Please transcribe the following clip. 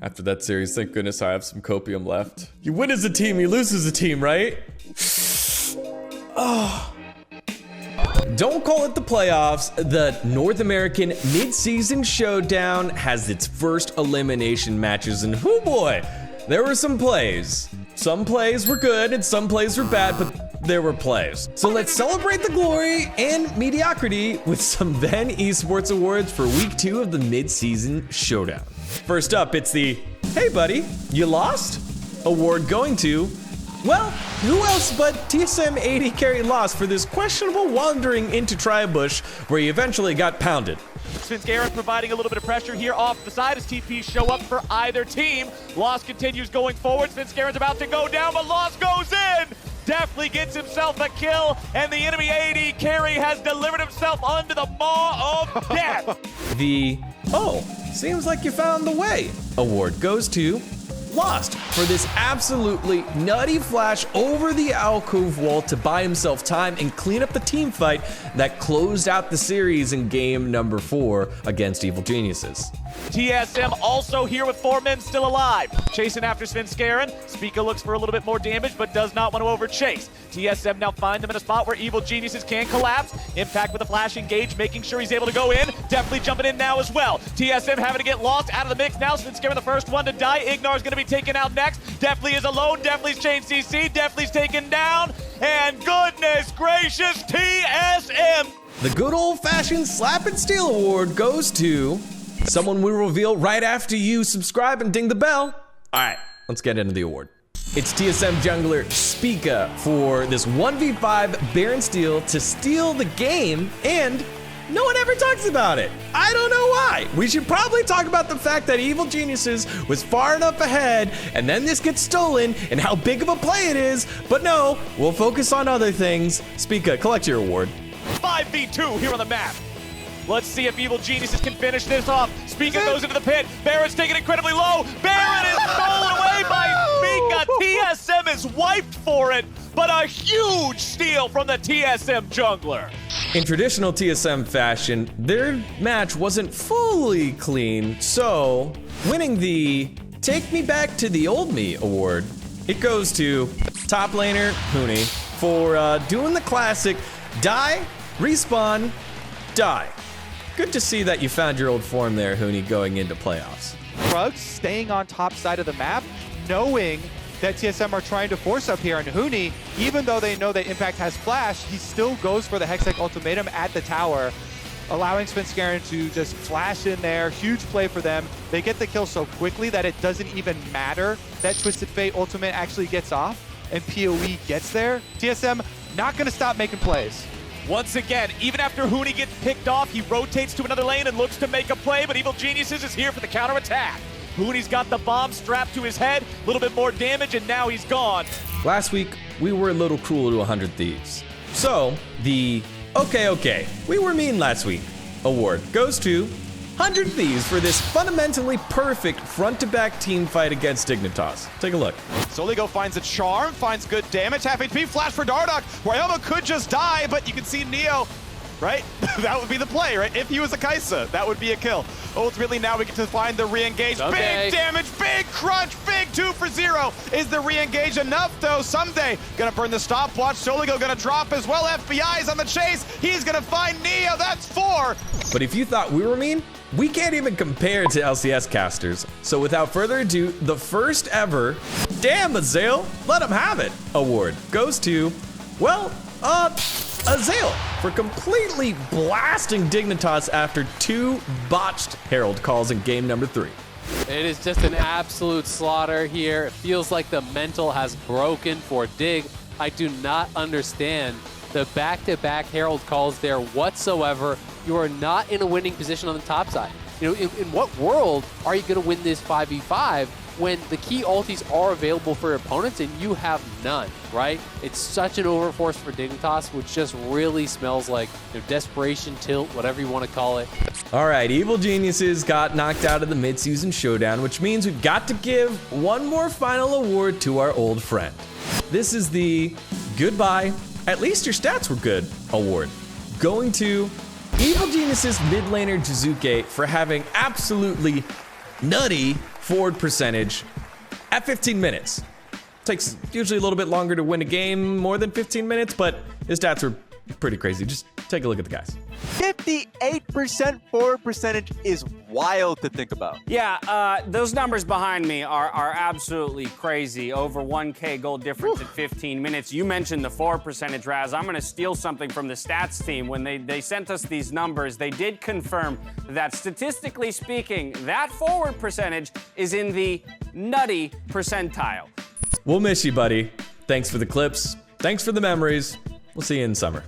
After that series, thank goodness I have some copium left. You win as a team, you lose as a team, right? Oh. Don't call it the playoffs. The North American Mid-Season Showdown has its first elimination matches, and oh boy, there were some plays. Some plays were good and some plays were bad, but there were plays. So let's celebrate the glory and mediocrity with some VENN Esports Awards for week 2 of the Mid-Season Showdown. First up, it's the "Hey buddy, you lost?" award going to, well, who else but TSM AD carry Lost for this questionable wandering into Tribush where he eventually got pounded. Svenskeren providing a little bit of pressure here off the side as TPs show up for either team. Lost continues going forward. Svenskeren's about to go down, but Lost goes in. Definitely gets himself a kill, and the enemy AD carry has delivered himself under the maw of death. The "Oh, seems like you found the way" award goes to Lost for this absolutely nutty flash over the alcove wall to buy himself time and clean up the team fight that closed out the series in game number 4 against Evil Geniuses. TSM also here with 4 men still alive. Chasing after Svenskeren. Spica looks for a little bit more damage, but does not want to overchase. TSM now find them in a spot where Evil Geniuses can collapse. Impact with a flash engage, making sure he's able to go in. Definitely jumping in now as well. TSM having to get Lost out of the mix now. Svenskeren the first one to die. Ignar's going to be taken out next. Definitely is alone. Definitely's changed CC. Definitely's taken down. And goodness gracious, TSM. The good old-fashioned Slap and Steal award goes to someone we reveal right after you subscribe and ding the bell. All right, let's get into the award. It's TSM jungler Spica for this 1v5 Baron steal to steal the game, and no one ever talks about it. I don't know why. We should probably talk about the fact that Evil Geniuses was far enough ahead, and then this gets stolen, and how big of a play it is, but no, we'll focus on other things. Spica, collect your award. 5v2 here on the map. Let's see if Evil Geniuses can finish this off. Spica goes into the pit. Baron's taken incredibly low. Baron is stolen away by Spica. TSM is wiped for it, but a huge steal from the TSM jungler. In traditional TSM fashion, their match wasn't fully clean, so winning the Take Me Back to the Old Me award, it goes to top laner Huni for doing the classic die, respawn, die. Good to see that you found your old form there, Huni, going into playoffs. Krugs staying on top side of the map, knowing that TSM are trying to force up here, and Huni, even though they know that Impact has flash, he still goes for the Hextech ultimatum at the tower, allowing Svenskeren to just flash in there. Huge play for them. They get the kill so quickly that it doesn't even matter that Twisted Fate ultimate actually gets off and PoE gets there. TSM not gonna stop making plays. Once again, even after Huni gets picked off, he rotates to another lane and looks to make a play, but Evil Geniuses is here for the counterattack. Huni's got the bomb strapped to his head, a little bit more damage, and now he's gone. Last week, we were a little cruel to 100 Thieves. So, the okay, we were mean last week award goes to 100 Thieves for this fundamentally perfect front-to-back team fight against Dignitas. Take a look. Soligo finds a charm, finds good damage, half HP, flash for Dardoch. Ryoma could just die, but you can see Neo, right? That would be the play, right? If he was a Kaisa, that would be a kill. Ultimately, now we get to find the re-engage. Okay. Big damage, big crunch, big 2 for 0. Is the re-engage enough, though? Someday, gonna burn the stopwatch. Soligo gonna drop as well. FBI's on the chase. He's gonna find Neo. That's 4. But if you thought we were mean, we can't even compare to LCS casters. So without further ado, the first ever Damn Azale, Let Him Have It award goes to, well, Azale for completely blasting Dignitas after 2 botched Herald calls in game number 3. It is just an absolute slaughter here. It feels like the mental has broken for Dig. I do not understand the back-to-back Herald calls there whatsoever. You are not in a winning position on the top side. You know, in what world are you going to win this 5v5 when the key ultis are available for your opponents and you have none, right? It's such an overforce for Dignitas, which just really smells like, you know, desperation, tilt, whatever you want to call it. All right, Evil Geniuses got knocked out of the Mid-Season Showdown, which means we've got to give one more final award to our old friend. This is the Goodbye, At Least Your Stats Were Good award, going to Evil Geniuses mid laner Jizuke for having absolutely nutty forward percentage at 15 minutes. Takes usually a little bit longer to win a game, more than 15 minutes, but his stats were pretty crazy. Just take a look at the guys. 58% forward percentage is wild to think about. Yeah, those numbers behind me are absolutely crazy. Over 1K goal difference in 15 minutes. You mentioned the forward percentage, Raz. I'm going to steal something from the stats team. When they sent us these numbers, they did confirm that statistically speaking, that forward percentage is in the nutty percentile. We'll miss you, buddy. Thanks for the clips. Thanks for the memories. We'll see you in summer.